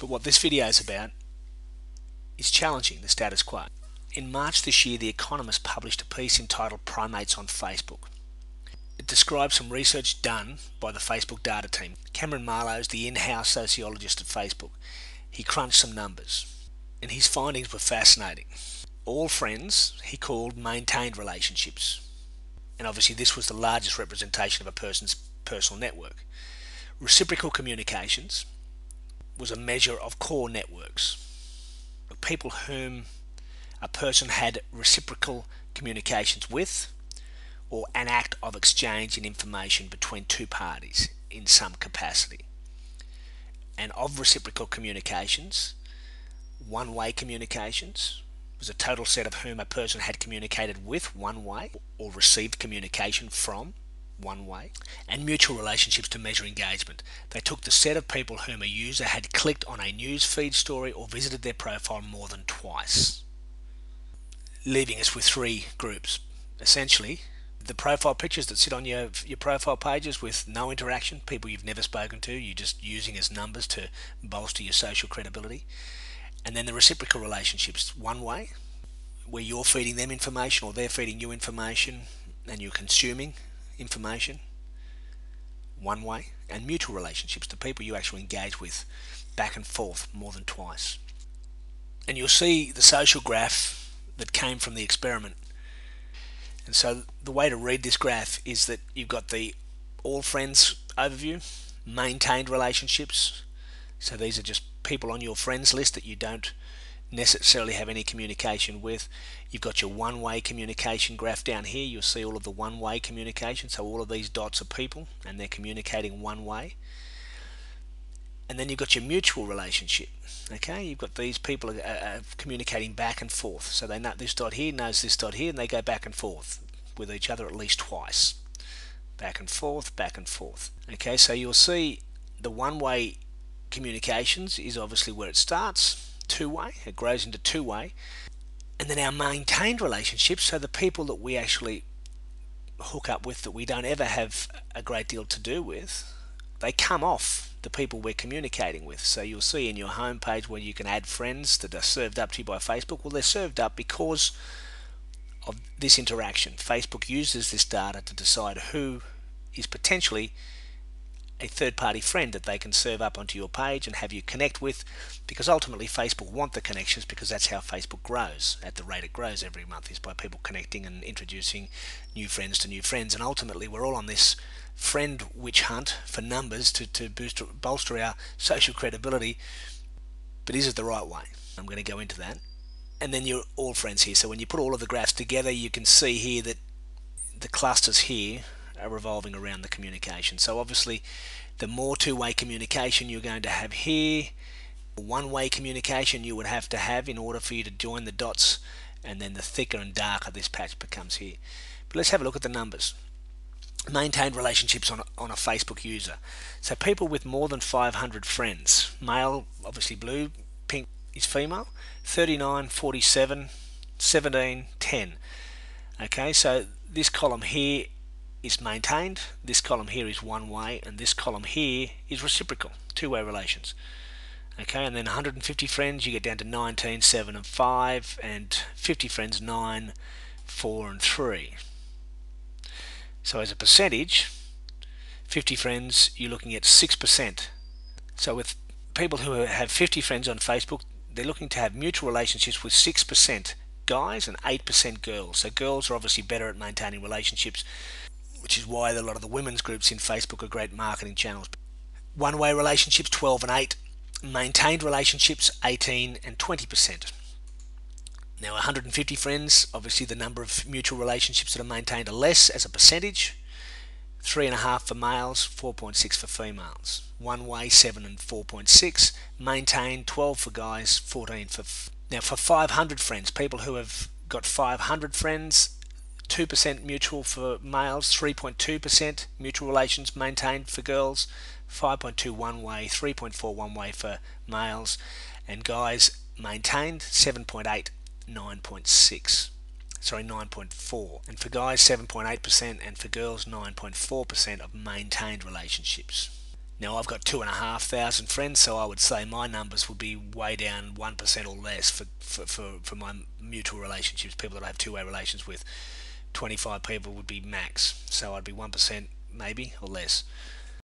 But what this video is about is challenging the status quo. In March this year, The Economist published a piece entitled Primates on Facebook. It describes some research done by the Facebook data team. Cameron Marlowe is the in-house sociologist at Facebook. He crunched some numbers, and his findings were fascinating. All friends, he called, maintained relationships. And obviously this was the largest representation of a person's personal network. Reciprocal communications was a measure of core networks. People whom a person had reciprocal communications with, or an act of exchange in information between two parties in some capacity. And of reciprocal communications, one-way communications was a total set of whom a person had communicated with one way or received communication from one way, and mutual relationships to measure engagement. They took the set of people whom a user had clicked on a news feed story or visited their profile more than twice, leaving us with three groups. Essentially, the profile pictures that sit on your profile pages with no interaction, people you've never spoken to, you're just using as numbers to bolster your social credibility. And then the reciprocal relationships, one way, where you're feeding them information or they're feeding you information and you're consuming information, one way. And mutual relationships, the people you actually engage with back and forth more than twice. And you'll see the social graph that came from the experiment. And so the way to read this graph is that you've got the all friends overview, maintained relationships. So these are just people on your friends list that you don't necessarily have any communication with. You've got your one-way communication graph down here. You'll see all of the one-way communication. So all of these dots are people and they're communicating one way. And then you've got your mutual relationship. Okay, you've got these people are communicating back and forth. So they know this dot here knows this dot here, and they go back and forth with each other at least twice. Back and forth, back and forth. Okay, so you'll see the one-way communications is obviously where it starts. Two-way, it grows into two-way. And then our maintained relationships, so the people that we actually hook up with that we don't ever have a great deal to do with, they come off the people we're communicating with. So you'll see in your home page where you can add friends that are served up to you by Facebook. Well, they're served up because of this interaction. Facebook uses this data to decide who is potentially a third-party friend that they can serve up onto your page and have you connect with, because ultimately Facebook want the connections, because that's how Facebook grows. At the rate it grows every month is by people connecting and introducing new friends to new friends, and ultimately we're all on this friend witch hunt for numbers to bolster our social credibility. But is it the right way? I'm going to go into that. And then you're all friends here. So when you put all of the graphs together, you can see here that the clusters here are revolving around the communication. So obviously the more two-way communication you're going to have here, one-way communication you would have to have in order for you to join the dots, and then the thicker and darker this patch becomes here. But let's have a look at the numbers. Maintained relationships on a Facebook user. So people with more than 500 friends, male obviously blue, pink is female, 39, 47, 17, 10. Okay, so this column here is maintained, this column here is one way, and this column here is reciprocal, two-way relations. Okay, and then 150 friends you get down to 19, 7 and 5, and 50 friends 9, 4 and 3. So as a percentage, 50 friends you're looking at 6%. So with people who have 50 friends on Facebook, they're looking to have mutual relationships with 6% guys and 8% girls. So girls are obviously better at maintaining relationships, which is why a lot of the women's groups in Facebook are great marketing channels. One-way relationships 12 and 8, maintained relationships 18 and 20%. Now 150 friends, obviously the number of mutual relationships that are maintained are less as a percentage. 3.5 for males, 4.6 for females. One way 7 and 4.6, maintained 12 for guys, 14 for. Now for 500 friends, people who have got 500 friends, 2% mutual for males, 3.2% mutual relations maintained for girls, 5.2 one way, 3.4 one way for males, and guys maintained 7.8, 9.6. Sorry, 9.4. And for guys 7.8%, and for girls 9.4% of maintained relationships. Now I've got 2,500 friends, so I would say my numbers would be way down 1% or less for my mutual relationships, people that I have two-way relations with. 25 people would be max, so I'd be 1% maybe or less.